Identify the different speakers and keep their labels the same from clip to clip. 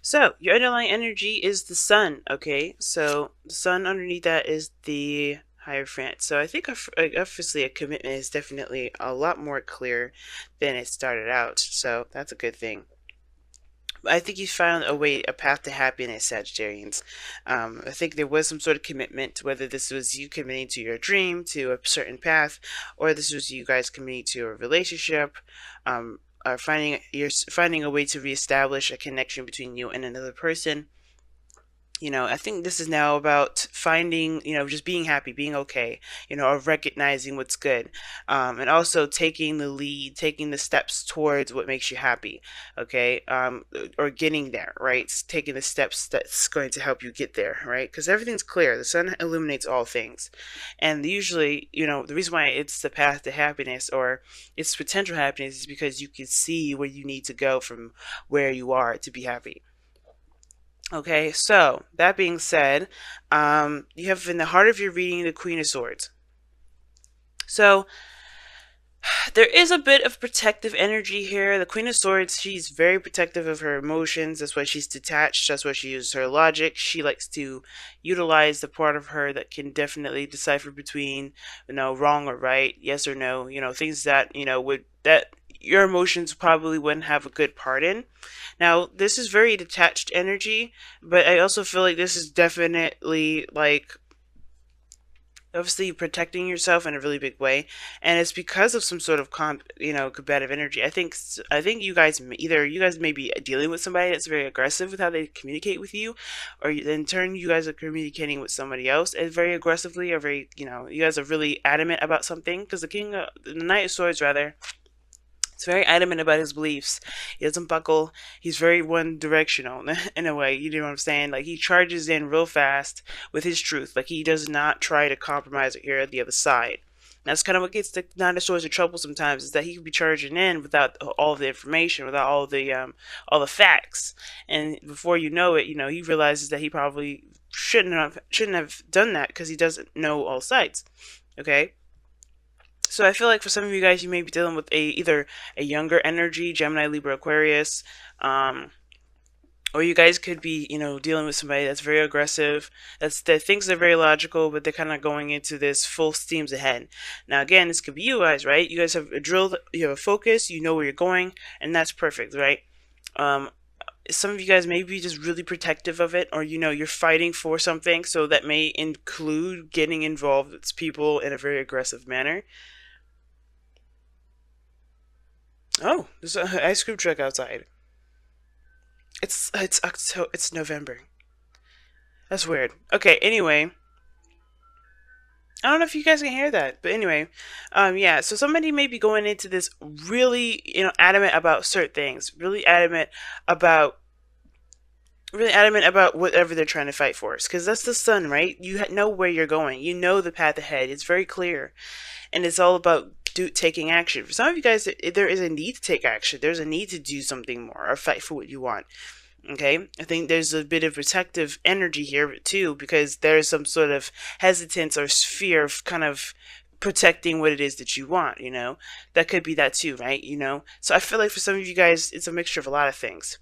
Speaker 1: So your underlying energy is the sun. Okay, so the sun underneath that is the Hierophant. So I think obviously a commitment is definitely a lot more clear than it started out. So that's a good thing. I think you found a way, a path to happiness, Sagittarians. I think there was some sort of commitment, whether this was you committing to your dream, to a certain path, or this was you guys committing to a relationship, or finding a way to reestablish a connection between you and another person. I think this is now about finding, just being happy, being okay, or recognizing what's good, and also taking the lead, taking the steps towards what makes you happy, okay, or getting there, right? Taking the steps that's going to help you get there, right? Because everything's clear. The sun illuminates all things, and usually, the reason why it's the path to happiness or it's potential happiness is because you can see where you need to go from where you are to be happy. Okay, so that being said, you have in the heart of your reading the Queen of Swords. So there is a bit of protective energy here. The Queen of Swords, she's very protective of her emotions. That's why she's detached. That's why she uses her logic. She likes to utilize the part of her that can definitely decipher between, wrong or right, yes or no, things that, that your emotions probably wouldn't have a good part in. Now, this is very detached energy, but I also feel like this is definitely like obviously protecting yourself in a really big way, and it's because of some sort of combative energy. I think either you guys may be dealing with somebody that's very aggressive with how they communicate with you, or in turn you guys are communicating with somebody else and very aggressively, or very, you guys are really adamant about something, because the Knight of Swords rather, he's very adamant about his beliefs. He doesn't buckle. He's very one directional in a way. You know what I'm saying? Like, he charges in real fast with his truth. Like, he does not try to compromise or hear the other side. That's kind of what gets the Nine of Swords in trouble sometimes, is that he could be charging in without all the information, without all the facts, and before you know it, he realizes that he probably shouldn't have done that because he doesn't know all sides. Okay. So I feel like for some of you guys, you may be dealing with either a younger energy, Gemini, Libra, Aquarius, or you guys could be, dealing with somebody that's very aggressive, that thinks they're very logical, but they're kind of going into this full steams ahead. Now, again, this could be you guys, right? You guys have a drill, you have a focus, you know where you're going, and that's perfect, right? Um, some of you guys may be just really protective of it, or you're fighting for something, so that may include getting involved with people in a very aggressive manner. Oh, there's an ice cream truck outside. It's November. That's weird. Okay, anyway, I don't know if you guys can hear that, but anyway, yeah. So somebody may be going into this really, adamant about certain things, about really adamant about whatever they're trying to fight for. Because that's the sun, right? You know where you're going. You know the path ahead. It's very clear, and it's all about taking action. For some of you guys, there is a need to take action. There's a need to do something more or fight for what you want. Okay, I think there's a bit of protective energy here too, because there's some sort of hesitance or fear of kind of protecting what it is that you want. That could be that too, right? So I feel like for some of you guys, it's a mixture of a lot of things.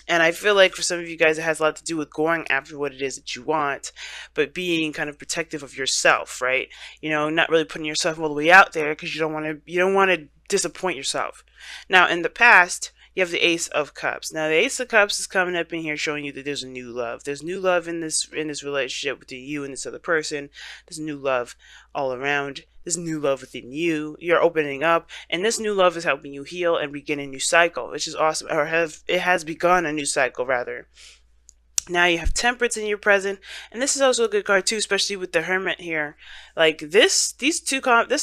Speaker 1: And I feel like for some of you guys, it has a lot to do with going after what it is that you want, but being kind of protective of yourself, right? Not really putting yourself all the way out there because you don't want to disappoint yourself. Now, in the past, you have the Ace of Cups. Now, the Ace of Cups is coming up in here showing you that there's a new love. There's new love in this relationship between you and this other person. There's new love all around. There's new love within you. You're opening up, and this new love is helping you heal and begin a new cycle, which is awesome. It has begun a new cycle rather. Now you have Temperance in your present, and this is also a good card too, especially with the Hermit here. Like this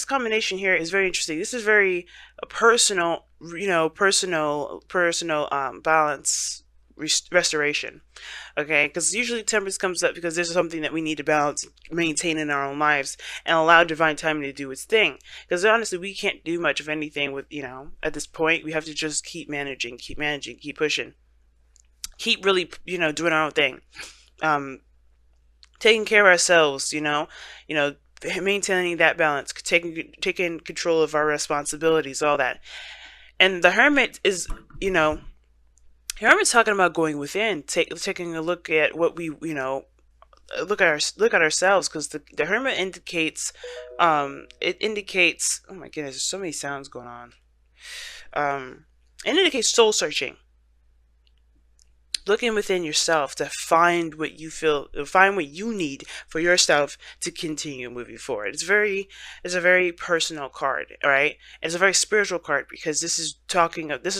Speaker 1: combination here is very interesting. This is very personal, personal balance restoration. Okay, because usually Temperance comes up because there's something that we need to balance, maintain in our own lives, and allow divine timing to do its thing. Because honestly, we can't do much of anything with at this point. We have to just keep managing, keep pushing, keep really doing our own thing, taking care of ourselves, maintaining that balance, taking control of our responsibilities, all that. And the Hermit is Here I'm talking about going within, taking a look at what we, look at ourselves, because the Hermit indicates, it indicates. Oh my goodness, there's so many sounds going on. Um, it indicates soul searching, looking within yourself to find what you feel, find what you need for yourself to continue moving forward. It's a very personal card, all right? It's a very spiritual card, because this is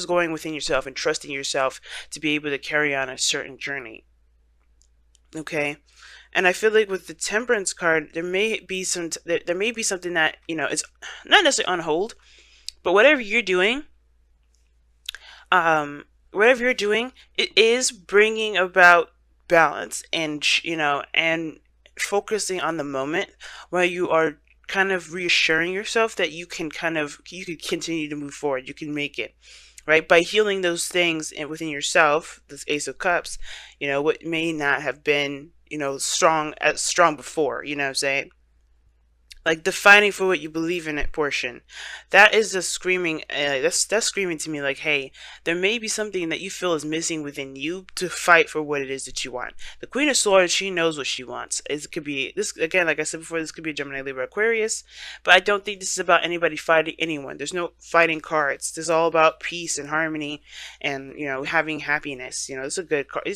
Speaker 1: going within yourself and trusting yourself to be able to carry on a certain journey. Okay. And I feel like with the Temperance card, there may be something that, is not necessarily on hold, but whatever you're doing, it is bringing about balance, and and focusing on the moment, where you are kind of reassuring yourself that you can continue to move forward, you can make it, right, by healing those things within yourself, this Ace of Cups, what may not have been, strong before, you know what I'm saying, like the fighting for what you believe in it portion. That is just screaming, that's screaming to me like, hey, there may be something that you feel is missing within you to fight for what it is that you want. The Queen of Swords, she knows what she wants. It could be this, again, like I said before, this could be a Gemini, Libra, Aquarius, but I don't think this is about anybody fighting anyone. There's no fighting cards. This is all about peace and harmony, and having happiness. These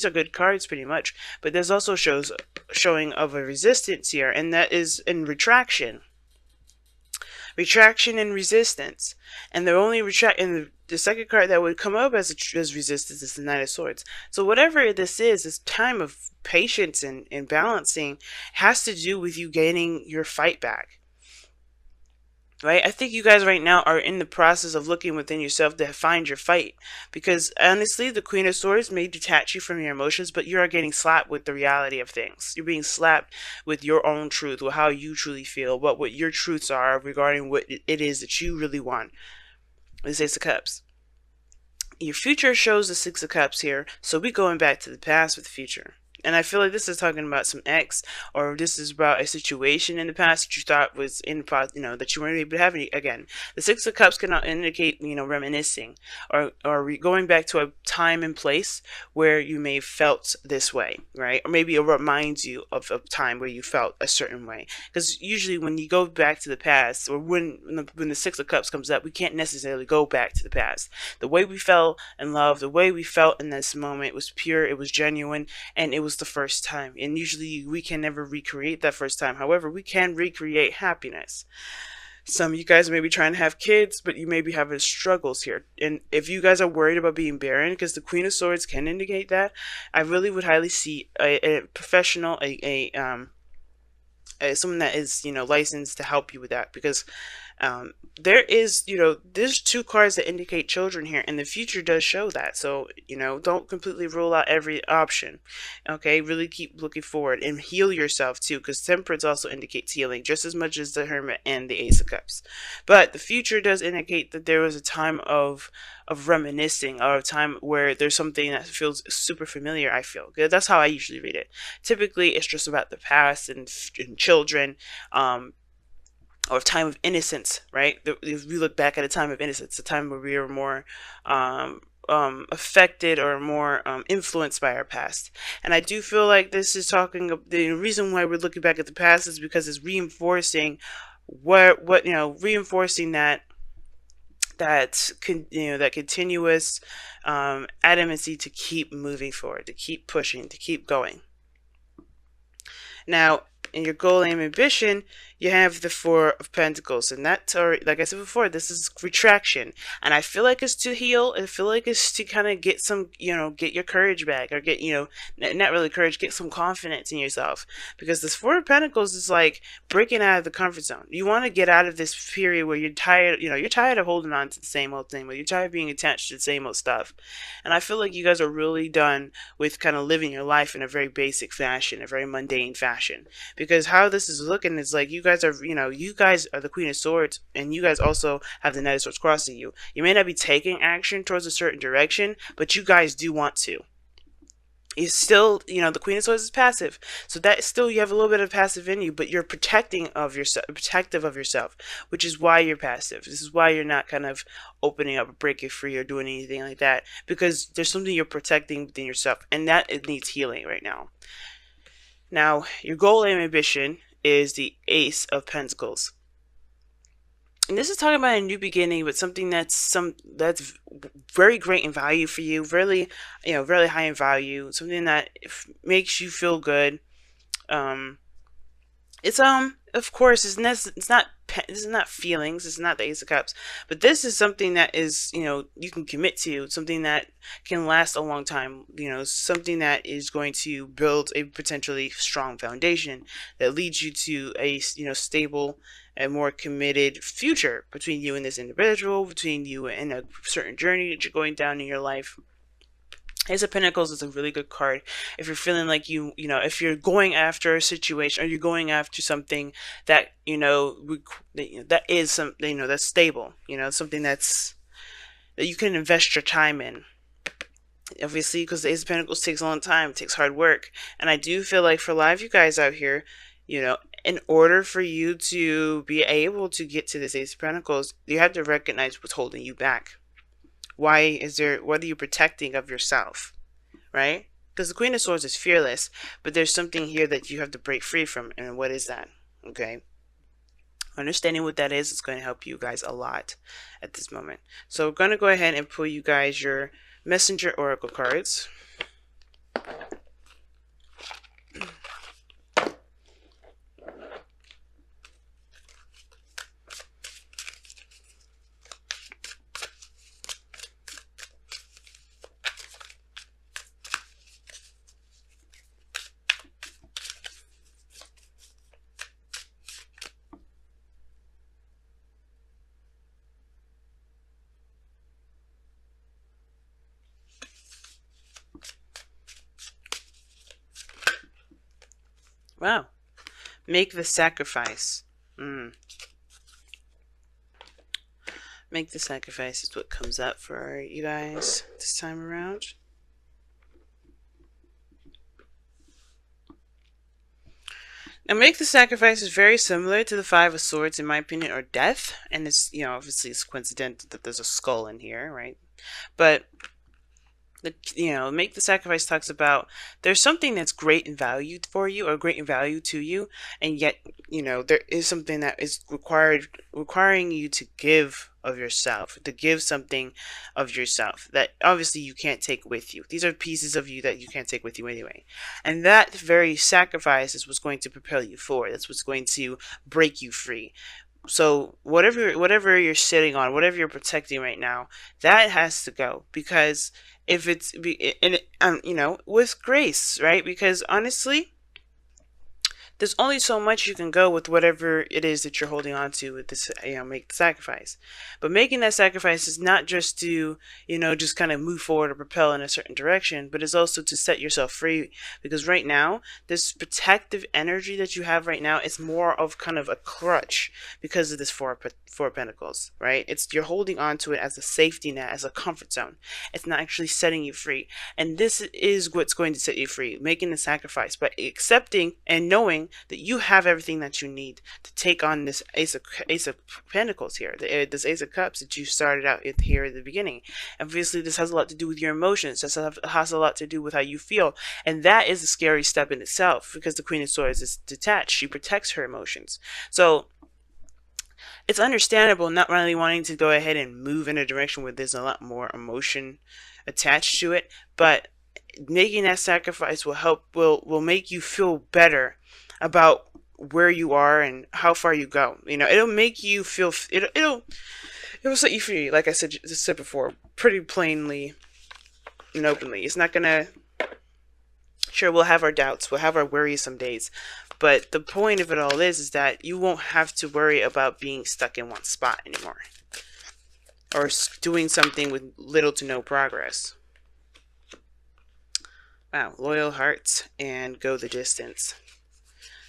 Speaker 1: are good cards pretty much, but there's also showing of a resistance here, and that is in retraction and resistance. And the second card that would come up as resistance is the Knight of Swords. So whatever this time of patience and balancing has to do with you gaining your fight back. Right? I think you guys right now are in the process of looking within yourself to find your fight. Because honestly, the Queen of Swords may detach you from your emotions, but you are getting slapped with the reality of things. You're being slapped with your own truth, with how you truly feel, what your truths are regarding what it is that you really want. This Ace of Cups. Your future shows the Six of Cups here, so we're going back to the past with the future. And I feel like this is talking about some ex, or this is about a situation in the past that you thought was in the past, that you weren't able to have any again. The Six of Cups can indicate, reminiscing, or going back to a time and place where you may have felt this way, right? Or maybe it reminds you of a time where you felt a certain way. Because usually when you go back to the past, or when the Six of Cups comes up, we can't necessarily go back to the past. The way we fell in love, the way we felt in this moment was pure, it was genuine, and it was the first time. And usually we can never recreate that first time. However, we can recreate happiness. Some of you guys may be trying to have kids, but you may be having struggles here. And if you guys are worried about being barren, because the Queen of Swords can indicate that, I really would highly see a professional, someone that is licensed to help you with that, because there's two cards that indicate children here, and the future does show that. So don't completely rule out every option. Okay, really keep looking forward and heal yourself too, because Temperance also indicates healing just as much as the Hermit and the Ace of Cups. But the future does indicate that there was a time of reminiscing, or a time where there's something that feels super familiar. I feel good. That's how I usually read it. Typically it's just about the past and children, or a time of innocence, right? If we look back at a time of innocence, a time where we were more affected or more influenced by our past. And I do feel like this is the reason why we're looking back at the past is because it's reinforcing reinforcing that continuous adamancy to keep moving forward, to keep pushing, to keep going. Now, in your goal, aim, ambition, you have the Four of Pentacles, and that's, or like I said before, this is retraction, and I feel like it's to heal. I feel like it's to kind of get some, get your courage back, or get, not really courage, get some confidence in yourself, because this Four of Pentacles is like breaking out of the comfort zone. You want to get out of this period where you're tired, you're tired of holding on to the same old thing, where you're tired of being attached to the same old stuff, and I feel like you guys are really done with kind of living your life in a very basic fashion, a very mundane fashion, because how this is looking is like you guys are the Queen of Swords, and you guys also have the Knight of Swords crossing you. You may not be taking action towards a certain direction, but you guys do want to. is still, you know, the Queen of Swords is passive, so that still, you have a little bit of passive in you, but you're protecting of yourself, protective of yourself, which is why you're passive. This is why you're not kind of opening up, breaking free, or doing anything like that, because there's something you're protecting within yourself, and that it needs healing right now. Now, your goal and ambition is the Ace of Pentacles. And this is talking about a new beginning, but something that's very great in value for you, really, you know, really high in value, something that makes you feel good. Um, it's of course, this is not feelings, it's not the Ace of Cups, but this is something that is, you know, you can commit to, something that can last a long time, you know, something that is going to build a potentially strong foundation that leads you to a, you know, stable and more committed future between you and this individual, between you and a certain journey that you're going down in your life. Ace of Pentacles is a really good card if you're feeling like you know, if you're going after a situation, or you're going after something that, you know, that is something, you know, that's stable, you know, something that you can invest your time in. Obviously, because the Ace of Pentacles takes a long time, it takes hard work, and I do feel like for a lot of you guys out here, you know, in order for you to be able to get to this Ace of Pentacles, you have to recognize what's holding you back. What are you protecting of yourself, right? Because the Queen of Swords is fearless, but there's something here that you have to break free from, and what is that? Okay, understanding what that is going to help you guys a lot at this moment. So we're going to go ahead and pull you guys your Messenger Oracle cards. Wow. Make the sacrifice. Make the sacrifice is what comes up for you guys this time around. Now, make the sacrifice is very similar to the Five of Swords, in my opinion, or death. And it's, you know, obviously it's coincidental that there's a skull in here, right? But make the sacrifice talks about there's something that's great in value for you, or great in value to you, and yet, you know, there is something that is requiring you to give of yourself, to give something of yourself that obviously you can't take with you. These are pieces of you that you can't take with you anyway, and that very sacrifice is what's going to propel you forward. That's what's going to break you free. So whatever you're sitting on, whatever you're protecting right now, that has to go, because if it's you know, with grace, right? Because honestly, there's only so much you can go with whatever it is that you're holding on to with this, you know, make the sacrifice. But making that sacrifice is not just to, you know, just kind of move forward or propel in a certain direction, but it's also to set yourself free. Because right now, this protective energy that you have right now is more of kind of a crutch because of this four of Pentacles, right? You're holding on to it as a safety net, as a comfort zone. It's not actually setting you free. And this is what's going to set you free, making the sacrifice, but accepting and knowing that you have everything that you need to take on this Ace of Pentacles here, this Ace of Cups that you started out with here at the beginning. Obviously, this has a lot to do with your emotions. This has a lot to do with how you feel, and that is a scary step in itself, because the Queen of Swords is detached. She protects her emotions. So it's understandable not really wanting to go ahead and move in a direction where there's a lot more emotion attached to it, but making that sacrifice will make you feel better about where you are and how far you go. You know, it'll make you feel, it'll set you free, like I said before, pretty plainly and openly. It's not gonna, sure, we'll have our doubts, we'll have our worrisome days, but the point of it all is that you won't have to worry about being stuck in one spot anymore, or doing something with little to no progress. Wow, loyal hearts and go the distance.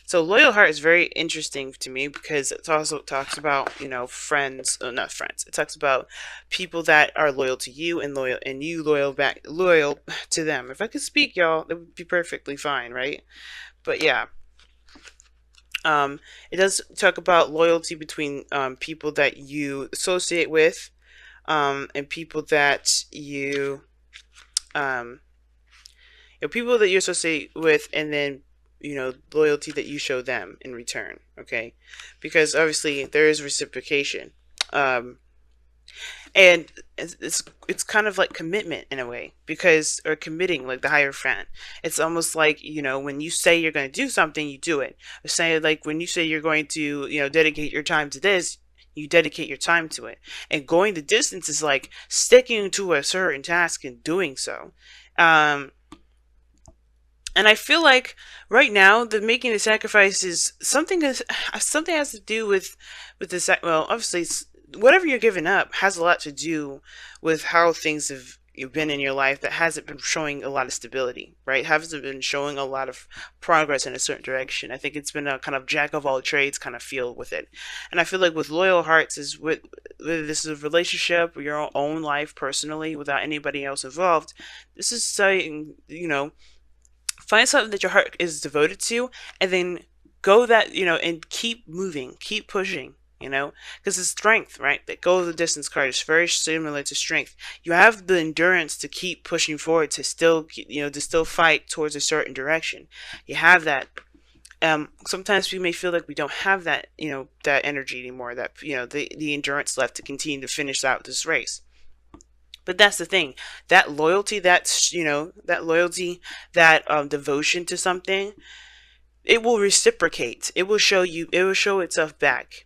Speaker 1: So loyal heart is very interesting to me because it also talks about, friends, not friends. It talks about people that are loyal to you and you loyal to them. If I could speak, y'all, that would be perfectly fine, right? But yeah, it does talk about loyalty between people that you associate with, and people that um, people that you associate with, and then loyalty that you show them in return. Okay, because obviously there is reciprocation. Um, and it's kind of like commitment in a way, because or committing, like the Hierophant. It's almost like, when you say you're going to do something, you do it. Say, like, when you say you're going to dedicate your time to this, you dedicate your time to it. And going the distance is like sticking to a certain task and doing so. And I feel like right now the making the sacrifice is something has to do with the well, obviously whatever you're giving up has a lot to do with how things have been in your life that hasn't been showing a lot of stability, right? Hasn't been showing a lot of progress in a certain direction. I think it's been a kind of jack of all trades kind of feel with it. And I feel like with loyal hearts is with this is a relationship, your own life personally, without anybody else involved. This is saying, find something that your heart is devoted to, and then go that, and keep moving, keep pushing, because it's strength, right? That go the distance card is very similar to strength. You have the endurance to keep pushing forward, to still, to still fight towards a certain direction. You have that. Sometimes we may feel like we don't have that, that energy anymore, that, the endurance left to continue to finish out this race. But that's the thing. That loyalty, that devotion to something, it will reciprocate. It will show you. It will show itself back.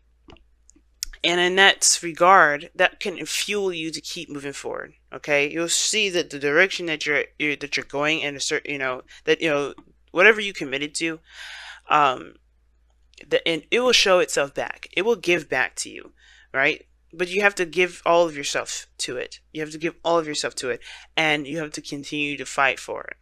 Speaker 1: And in that regard, that can fuel you to keep moving forward. Okay, you'll see that the direction that you're going in a certain, that whatever you committed to, um, and it will show itself back. It will give back to you, right? But you have to give all of yourself to it. You have to give all of yourself to it, and you have to continue to fight for it.